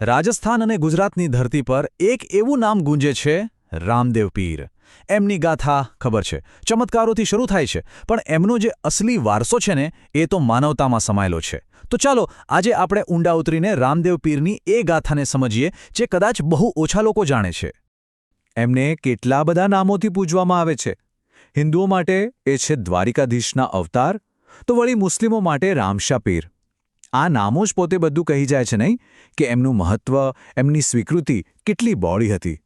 રાજસ્થાન અને ગુજરાતની ધરતી પર એક એવું નામ ગુંજે છે, રામદેવ પીર. એમની ગાથા ખબર છે, ચમત્કારોથી શરૂ થાય છે, પણ એમનો જે અસલી વારસો છે ને, એ તો માનવતામાં સમાયેલો છે. તો ચાલો આજે આપણે ઊંડા ઉતરીને રામદેવ પીરની એ ગાથાને સમજીએ જે કદાચ બહુ ઓછા લોકો જાણે છે. એમને કેટલા બધા નામોથી પૂજવામાં આવે છે. હિન્દુઓ માટે એ છે દ્વારિકાધીશના અવતાર, તો વળી મુસ્લિમો માટે રામશા પીર. આ નામો જ પોતે બધું કહી જાય છે નહીં કે એમનું મહત્વ, એમની સ્વીકૃતિ કેટલી બહોળી હતી.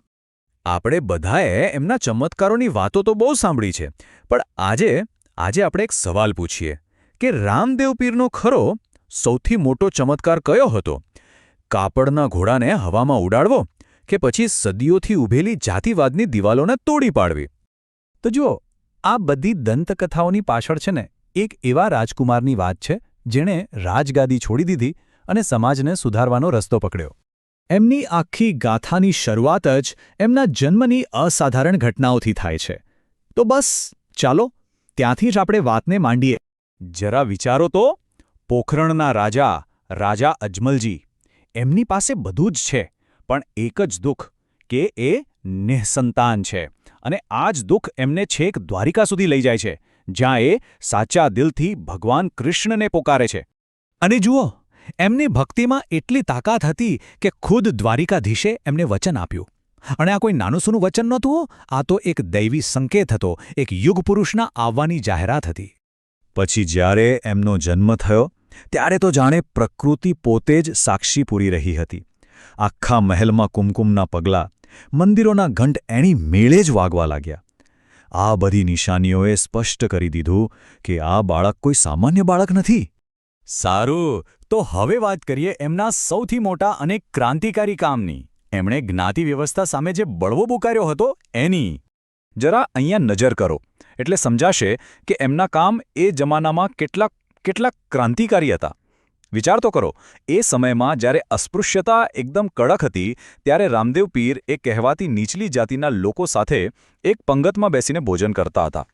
આપણે બધાએ એમના ચમત્કારોની વાતો તો બહુ સાંભળી છે, પણ આજે આપણે એક સવાલ પૂછીએ કે રામદેવ પીરનો ખરો સૌથી મોટો ચમત્કાર કયો હતો? કાપડના ઘોડાને હવામાં ઉડાડવો કે પછી સદીઓથી ઊભેલી જાતિવાદની દિવાલોને તોડી પાડવી? તો જુઓ, આ બધી દંતકથાઓની પાછળ છે ને એક એવા રાજકુમારની વાત છે જેણે રાજગાદી છોડી દીધી અને સમાજને સુધારવાનો રસ્તો પકડ્યો. એમની આખી ગાથાની શરૂઆત જ એમના જન્મની અસાધારણ ઘટનાઓથી થાય છે. તો બસ ચાલો ત્યાંથી જ આપણે વાતને માંડીએ. જરા વિચારો તો, પોખરણના રાજા અજમલજી, એમની પાસે બધું જ છે, પણ એક જ દુઃખ કે એ નિઃસંતાન છે. અને આ જ દુઃખ એમને છેક દ્વારિકા સુધી લઈ જાય છે, જ્યાં એ સાચા દિલથી ભગવાન કૃષ્ણને પોકારે છે. અને જુઓ, એમની ભક્તિમાં એટલી તાકાત હતી કે ખુદ દ્વારિકાધીશે એમને વચન આપ્યું. અને આ કોઈ નાનુંસૂનું વચન નહોતું, આ તો એક દૈવી સંકેત હતો, એક યુગપુરુષના આવવાની જાહેરાત હતી. પછી જ્યારે એમનો જન્મ થયો ત્યારે તો જાણે પ્રકૃતિ પોતે જ સાક્ષી પૂરી રહી હતી. આખા મહેલમાં કુમકુમના પગલાં, મંદિરોના ઘંટ એની મેળે જ વાગવા લાગ્યા. આ બધી નિશાનીઓએ સ્પષ્ટ કરી દીધું કે આ બાળક કોઈ સામાન્ય બાળક નથી. સારું, તો હવે વાત કરીએ એમના સૌથી મોટા અને ક્રાંતિકારી કામની. એમણે જ્ઞાતિ વ્યવસ્થા સામે જે બળવો પુકાર્યો હતો એની. જરા અહીંયા નજર કરો એટલે સમજાશે કે એમના કામ એ જમાનામાં કેટલા ક્રાંતિકારી હતા. વિચાર તો કરો, એ સમયમાં જ્યારે અસ્પૃશ્યતા એકદમ કડક હતી, ત્યારે રામદેવ પીર એ કહેવાતી નીચલી જાતિના લોકો સાથે એક પંગતમાં બેસીને ભોજન કરતા હતા.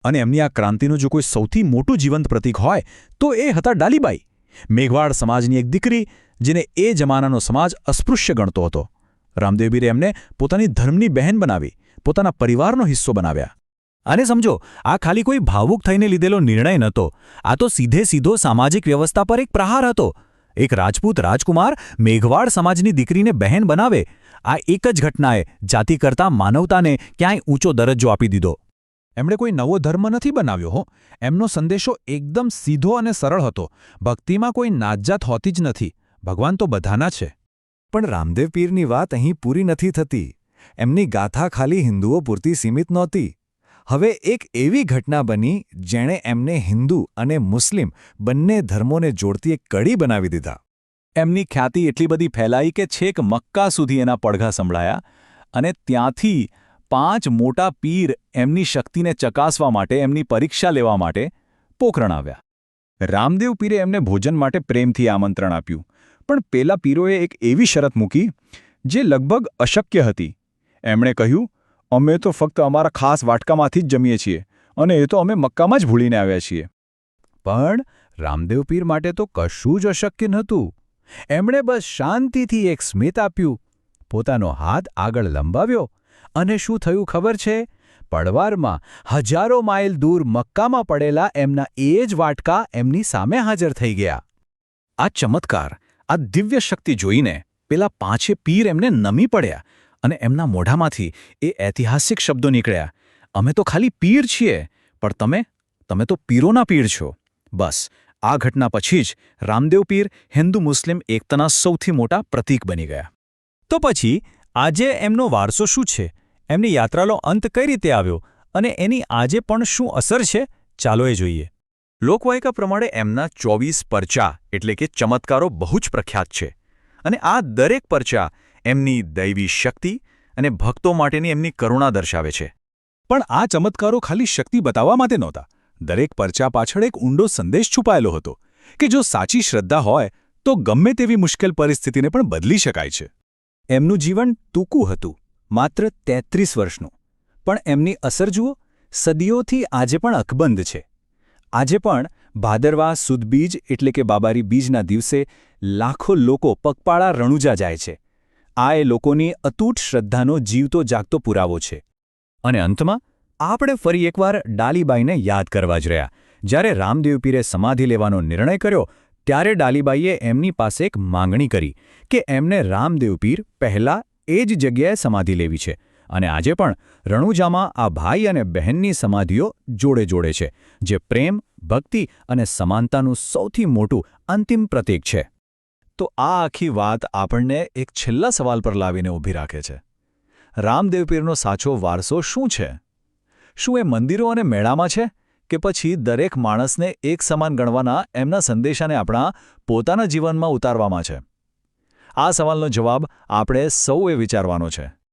અને એમની આ ક્રાંતિનું જો કોઈ સૌથી મોટું જીવંત પ્રતીક હોય તો એ હતા ડાલીબાઈ, મેઘવાડ સમાજની એક દીકરી જેને એ જમાનાનો સમાજ અસ્પૃશ્ય ગણતો હતો. રામદેવ પીરે એમને પોતાની ધર્મની બહેન બનાવી, પોતાના પરિવારનો હિસ્સો બનાવ્યા. અને સમજો, આ ખાલી કોઈ ભાવુક થઈને લીધેલો નિર્ણય નહોતો, આ તો સીધો સામાજિક વ્યવસ્થા પર એક પ્રહાર હતો. એક રાજપૂત રાજકુમાર મેઘવાડ સમાજની દીકરીને બહેન બનાવે, આ એક જ ઘટનાએ જાતિ કરતાં માનવતાને ક્યાંય ઊંચો દરજ્જો આપી દીધો. એમણે કોઈ નવો ધર્મ નથી બનાવ્યો હો, એમનો સંદેશો એકદમ સીધો અને સરળ હતો. ભક્તિમાં કોઈ નાતજાત હોતી જ નથી, ભગવાન તો બધાના છે. પણ રામદેવ પીરની વાત અહીં પૂરી નથી થતી. એમની ગાથા ખાલી હિન્દુઓ પૂરતી સીમિત નહોતી. હવે એક એવી ઘટના બની જેણે એમને હિન્દુ અને મુસ્લિમ બંને ધર્મોને જોડતી એક કડી બનાવી દીધા. એમની ખ્યાતિ એટલી બધી ફેલાઈ કે છેક મક્કા સુધી એના પડઘા સંભળાયા, અને ત્યાંથી 5 મોટા પીર એમની શક્તિને ચકાસવા માટે, એમની પરીક્ષા લેવા માટે પોખરણ આવ્યા. રામદેવ પીરે એમને ભોજન માટે પ્રેમથી આમંત્રણ આપ્યું, પણ પેલા પીરોએ એક એવી શરત મૂકી જે લગભગ અશક્ય હતી. એમણે કહ્યું, અમે તો ફક્ત અમારા ખાસ વાટકામાંથી જ જમીએ છીએ, અને એ તો અમે મક્કામાં જ ભૂલીને આવ્યા છીએ. પણ રામદેવ પીર માટે તો કશું જ અશક્ય નહોતું. એમણે બસ શાંતિથી એક સ્મિત આપ્યું, પોતાનો હાથ આગળ લંબાવ્યો, અને શું થયું ખબર છે? પડવારમાં હજારો માઇલ દૂર મક્કામાં પડેલા એમના એ જ વાટકા એમની સામે હાજર થઈ ગયા. આ ચમત્કાર, આ દિવ્ય શક્તિ જોઈને પેલા 5 પીર એમને નમી પડ્યા, અને એમના મોઢામાંથી એ ઐતિહાસિક શબ્દો નીકળ્યા, અમે તો ખાલી પીર છીએ, પણ તમે તો પીરોના પીર છો. બસ આ ઘટના પછી જ રામદેવ પીર હિન્દુ મુસ્લિમ એકતાના સૌથી મોટા પ્રતીક બની ગયા. તો પછી આજે એમનો વારસો શું છે? એમની યાત્રાનો અંત કઈ રીતે આવ્યો અને એની આજે પણ શું અસર છે? ચાલો એ જોઈએ. લોકવાયકા પ્રમાણે એમના 24 પરચા એટલે કે ચમત્કારો બહુ જ પ્રખ્યાત છે, અને આ દરેક પરચા એમની દૈવી શક્તિ અને ભક્તો માટેની એમની કરુણા દર્શાવે છે. પણ આ ચમત્કારો ખાલી શક્તિ બતાવવા માટે નહોતા. દરેક પરચા પાછળ એક ઊંડો સંદેશ છુપાયેલો હતો કે જો સાચી શ્રદ્ધા હોય તો ગમે તેવી મુશ્કેલ પરિસ્થિતિને પણ બદલી શકાય છે. એમનું જીવન ટૂંકું હતું, માત્ર 33 વર્ષનું, પણ એમની અસર જુઓ, સદીઓથી આજે પણ અકબંધ છે. આજે પણ ભાદરવા સુદ બીજ એટલે કે બાબારી બીજના દિવસે લાખો લોકો પગપાળા રણુજા જાય છે. આ એ લોકોની અતૂટ શ્રદ્ધાનો જીવતો જાગતો પુરાવો છે. અને અંતમાં આપણે ફરી એકવાર ડાલીબાઈને યાદ કરવા જ રહ્યા. જ્યારે રામદેવ પીરે સમાધિ લેવાનો નિર્ણય કર્યો ત્યારે ડાલીબાઈએ એમની પાસે એક માંગણી કરી કે એમને રામદેવ પીર પહેલાં એ જ જગ્યાએ સમાધિ લેવી છે. અને આજે પણ રણુજામાં આ ભાઈ અને બહેનની સમાધિઓ જોડે જોડે છે, જે પ્રેમ, ભક્તિ અને સમાનતાનું સૌથી મોટું અંતિમ પ્રતીક છે. તો આ આખી વાત આપણને એક છેલ્લા સવાલ પર લાવીને ઊભી રાખે છે. રામદેવ પીરનો સાચો વારસો શું છે? શું એ મંદિરો અને મેળામાં છે, કે પછી દરેક માણસને એક સમાન ગણવાના એમના સંદેશાને આપણા પોતાના જીવનમાં ઉતારવામાં છે? આ સવાલનો જવાબ આપણે સૌએ વિચારવાનો છે.